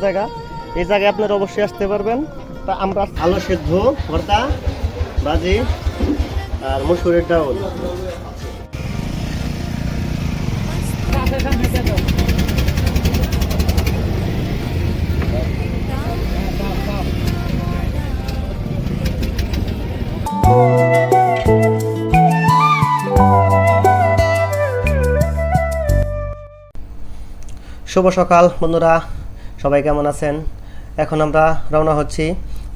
জায়গা, এই জায়গায় আপনারা অবশ্যই আসতে পারবেন। তা আমরা আলু সেদ্ধ, ভর্তা, ভাজি আর মসুরের ডাউল। শুভ সকাল বন্ধুরা, সবাই কেমন আছেন? এখন আমরা রওনা হচ্ছি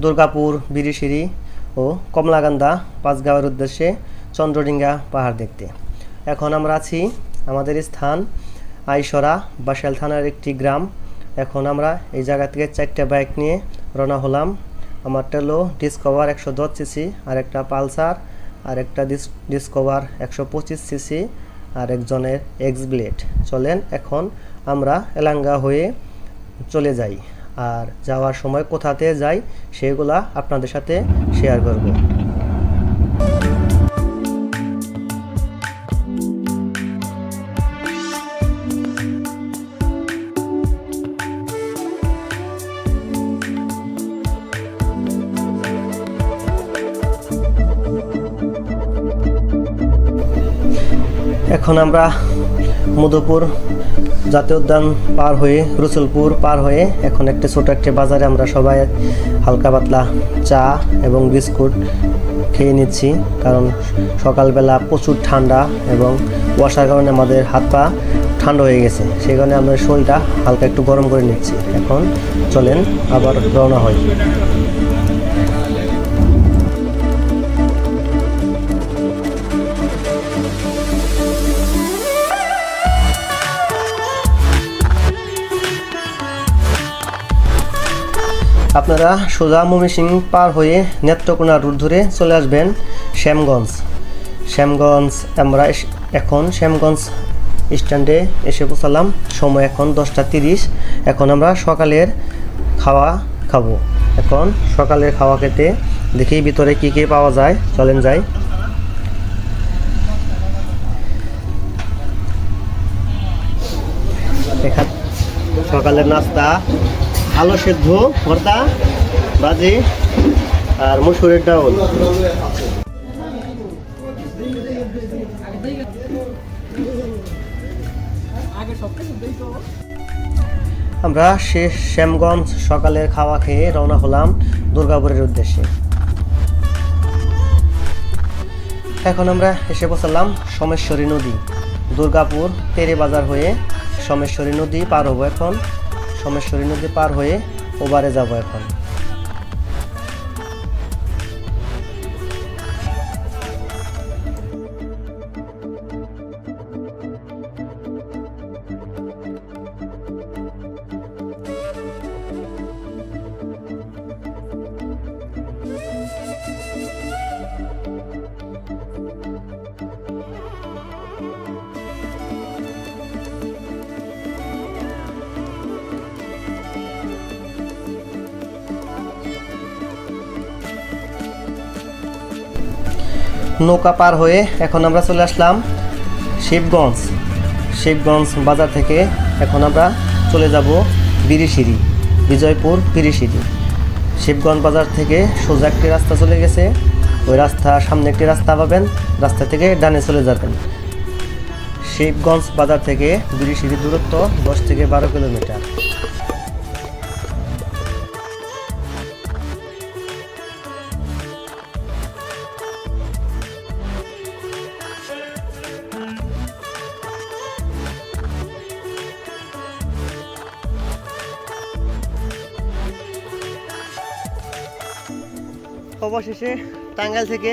দুর্গাপুর, বিরিশিরি ও কমলাকান্দা পাঁচগাঁওয়ের উদ্দেশ্যে চন্দ্রডিঙ্গা পাহাড় দেখতে। এখন আমরা আছি আমাদের স্থান আইসরা, বাসাইল থানার একটি গ্রাম। এখন আমরা এই জায়গা থেকে 4টা বাইক নিয়ে রওনা হলাম। আমারটা হলো ডিসকভার 110 সিসি, আর একটা পালসার, আর একটা ডিসকভার 125 সিসি, আর একজনের এক্স ব্লেড। চলেন এখন আমরা এলাঙ্গা হয়ে চলে যাই, আর যাওয়ার সময় কোথাতে যাই সেগুলা আপনাদের সাথে শেয়ার করব। এখন আমরা মধুপুর জাতীয় উদ্যান পার হয়ে, রসুলপুর পার হয়ে এখন একটা ছোট একটা বাজারে আমরা সবাই হালকা পাতলা চা এবং বিস্কুট খেয়ে নিচ্ছি, কারণ সকালবেলা প্রচুর ঠান্ডা এবং কুয়াশার কারণে আমাদের হাত পা ঠান্ডা হয়ে গেছে। সেই কারণে আমরা শরীরটা হালকা একটু গরম করে নিচ্ছি। এখন চলেন আবার রওনা হই। আপনারা সোজা ময়মনসিংহ পার হয়ে নেত্রকোনা রুট ধরে চলে আসবেন শ্যামগঞ্জ। আমরা এখন শ্যামগঞ্জ স্ট্যান্ডে এসে পৌঁছালাম। সময় এখন 10টা 30। এখন আমরা সকালের খাওয়া খাবো। এখন সকালের খাওয়া খেতে দেখি ভিতরে কী কী পাওয়া যায়, চলেন যাই। এখানে সকালের নাস্তা আলু সেদ্ধ, ভর্তা, ভাজি আর মসুরের ডাউল। আমরা শ্যামগঞ্জ সকালের খাওয়া খেয়ে রওনা হলাম দুর্গাপুরের উদ্দেশ্যে। এখন আমরা এসে পৌঁছালাম সোমেশ্বরী নদী। দুর্গাপুর তেরে বাজার হয়ে সোমেশ্বরী নদী পার হবো। এখন সোমেশ্বরী নদী পার হয়ে ওবারে যাব। এখন নৌকা পার হয়ে এখন আমরা চলে আসলাম শিবগঞ্জ বাজার থেকে। এখন আমরা চলে যাব বিরিশিরি, বিজয়পুর বিরিশিরি। শিবগঞ্জ বাজার থেকে সোজা একটি রাস্তা চলে গেছে, ওই রাস্তা সামনে একটি রাস্তা পাবেন, রাস্তা থেকে ডানে চলে যাবেন। শিবগঞ্জ বাজার থেকে বিরিশিরি দূরত্ব 10 থেকে 12 কিলোমিটার। অবশেষে টাঙ্গাইল থেকে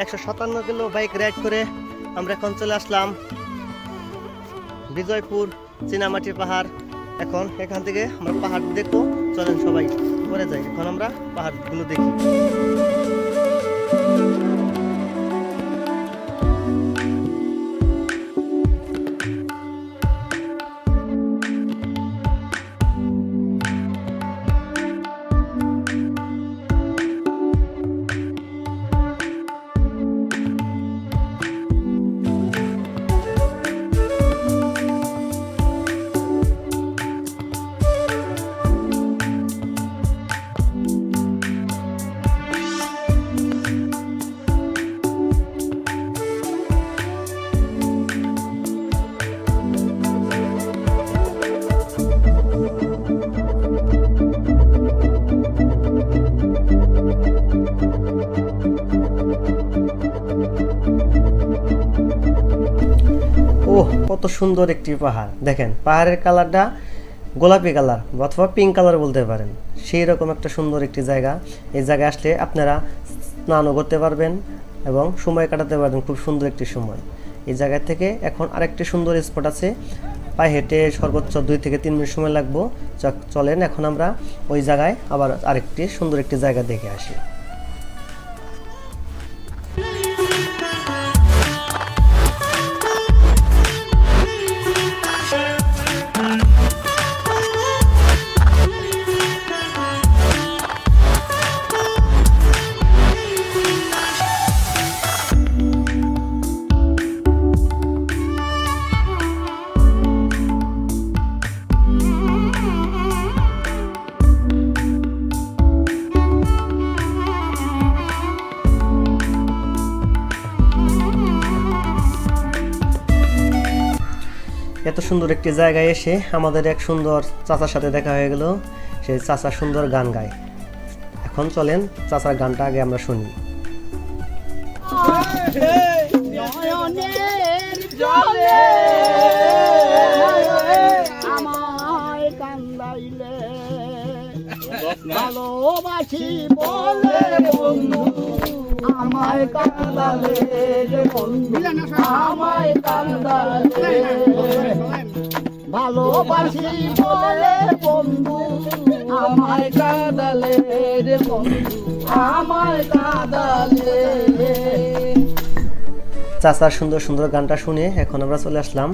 157 কিলো বাইক রাইড করে আমরা এখন চলে আসলাম বিজয়পুর চীনামাটির পাহাড়। এখন এখান থেকে আমরা পাহাড় দেখবো, চলেন সবাই করে যাই। এখন আমরা পাহাড়গুলো দেখি। কত সুন্দর একটি পাহাড়, দেখেন পাহাড়ের কালারটা গোলাপি কালার অথবা পিঙ্ক কালার বলতে পারেন, সেই রকম একটা সুন্দর একটি জায়গা। এই জায়গায় আসলে আপনারা স্নানও করতে পারবেন এবং সময় কাটাতে পারবেন, খুব সুন্দর একটি সময়। এই জায়গা থেকে এখন আরেকটি সুন্দর স্পট আছে, পায়ে হেঁটে সর্বোচ্চ 2 থেকে 3 মিনিট সময় লাগবো। চলেন এখন আমরা ওই জায়গায় আবার আরেকটি সুন্দর একটি জায়গা দেখে আসি। এত সুন্দর একটি জায়গায় এসে আমাদের এক সুন্দর চাচার সাথে দেখা হয়ে গেল। সেই চাচা সুন্দর গান গায়। এখন চলেন চাচার গানটা আগে আমরা শুনি। ভালোবাসি বলে বন্ধু আমায় কান্দালে রে বন্ধু, আমায় কান্দালে ভালোবাসি বলে বন্ধু আমায় কাঁদালে রে বন্ধু, আমায় কাঁদালে। চাচার সুন্দর সুন্দর গানটা শুনে এখন আমরা চলে আসলাম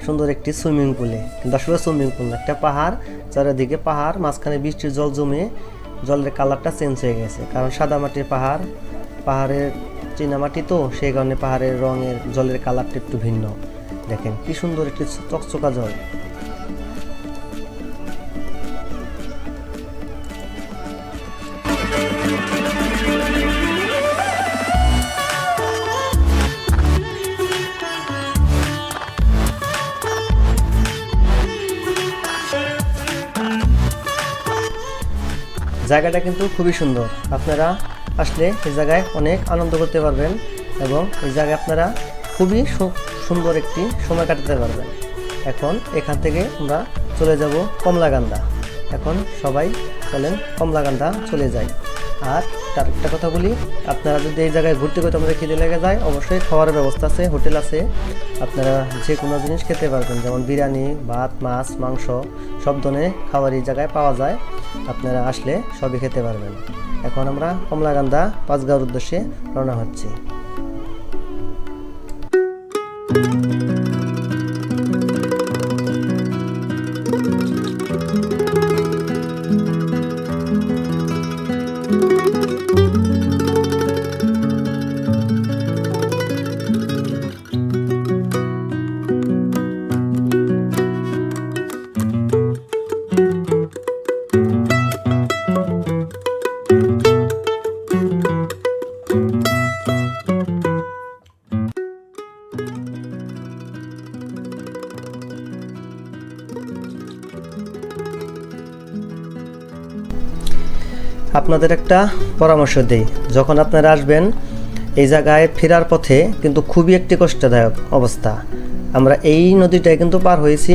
সুন্দর একটি সুইমিং পুলে, কিন্তু আসলে সুইমিং পুল না, একটা পাহাড়, চারিদিকে পাহাড়, মাঝখানে বৃষ্টির জল জমে জলের কালারটা চেঞ্জ হয়ে গেছে, কারণ সাদা মাটির পাহাড়, পাহাড়ের চীনামাটি তো, সেই কারণে পাহাড়ের রঙের জলের কালারটা একটু ভিন্ন। দেখেন কি সুন্দর একটি চকচকা জল। জায়গাটা কিন্তু খুবই সুন্দর, আপনারা আসলে এই জায়গায় অনেক আনন্দ করতে পারবেন এবং এই জায়গায় আপনারা খুবই সুন্দর একটি সময় কাটাতে পারবেন। এখন এখান থেকে আমরা চলে যাব কমলাকান্দা। এখন সবাই চলেন কমলাকান্দা চলে যাই। আর তার একটা কথা বলি, আপনারা যদি এই জায়গায় ঘুরতে করতে আমাদের খিদে লেগে যায়, অবশ্যই খাওয়ার ব্যবস্থা আছে, হোটেল আছে, আপনারা যে কোনো জিনিস খেতে পারবেন, যেমন বিরিয়ানি, ভাত, মাছ, মাংস, সব ধরনের খাবার এই জায়গায় পাওয়া যায়, আপনারা আসলে সবই খেতে পারবেন। এখন আমরা কমলাকান্দা পাঁচগাঁওর উদ্দেশ্যে রওনা হচ্ছি। আপনাদের একটা পরামর্শ দেই, যখন আপনারা আসবেন এই জায়গায় ফেরার পথে কিন্তু খুবই একটি কষ্টদায়ক অবস্থা। আমরা এই নদীটায় কিন্তু পার হয়েছি,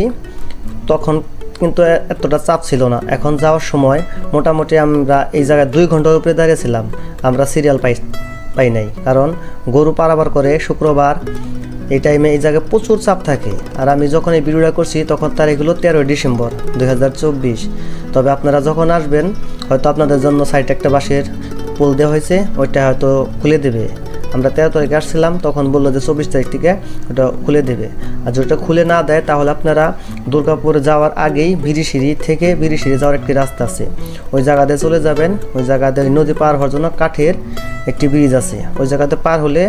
তখন কিন্তু এতটা চাপ ছিল না। এখন যাওয়ার সময় মোটামুটি আমরা এই জায়গায় 2 ঘন্টার উপরে দাঁড়িয়েছিলাম, আমরা সিরিয়াল পাই নাই, কারণ গরু পারাবার করে শুক্রবার এই টাইমে এই জায়গায় প্রচুর চাপ থাকে। আর আমি যখন এই ভিডিওটা করছি তখন তারিখগুলো 13 ডিসেম্বর 2024। তবে আপনারা যখন আসবেন হয়তো আপনাদের জন্য সাইডে একটা বাঁশের পুল দেওয়া হয়েছে, ওইটা হয়তো খুলে দেবে। আমরা 13 তারিখে আসছিলাম, তখন বললো যে 24 তারিখ থেকে ওটা খুলে দেবে। আর যদি খুলে না দেয় তাহলে আপনারা দুর্গাপুর যাওয়ার আগেই বিরিশিরি থেকে বিরিশিরি যাওয়ার একটি রাস্তা আছে, ওই জায়গাতে চলে যাবেন। ওই জায়গাতে নদী পার হওয়ার জন্য কাঠের একটি ব্রিজ আছে, ওই জায়গাতে পার হলে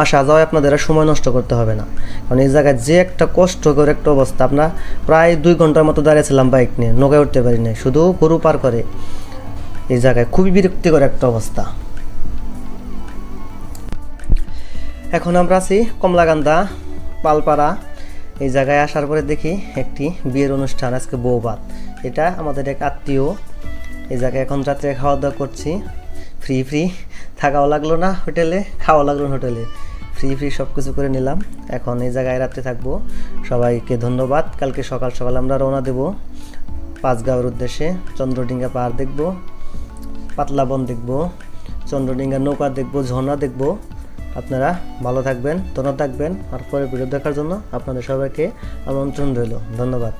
আসা যাওয়ায় আপনাদের সময় নষ্ট করতে হবে না। কারণ এই জায়গায় যে একটা কষ্টকর একটা অবস্থা, আপনার প্রায় 2 ঘন্টার মতো দাঁড়িয়েছিলাম বাইক নিয়ে, নৌকায় উঠতে পারি না, শুধু গরু পার করে। এই জায়গায় খুবই বিরক্তিকর একটা অবস্থা। এখন আমরা আছি কমলাকান্দা পালপাড়া। এই জায়গায় আসার পরে দেখি একটি বিয়ের অনুষ্ঠান, আজকে বৌভাত। এটা আমাদের এক আত্মীয়। এই জায়গায় এখন রাত্রে খাওয়া দাওয়া করছি, ফ্রি থাকাও লাগলো না হোটেলে, খাওয়া লাগলো না হোটেলে, ফ্রি সব কিছু করে নিলাম। এখন এই জায়গায় রাত্রে থাকবো। সবাইকে ধন্যবাদ। কালকে সকাল সকাল আমরা রওনা দেব পাঁচগাঁওয়ের উদ্দেশ্যে। চন্দ্রডিঙ্গা পাহাড় দেখব, পাতলা বন দেখব, চন্দ্রডিঙ্গা নৌকা দেখব, ঝর্ণা দেখব। আপনারা ভালো থাকবেন, ধন্য থাকবেন। আর পরে ভিডিও দেখার জন্য আপনাদের সবাইকে আমন্ত্রণ রইল। ধন্যবাদ।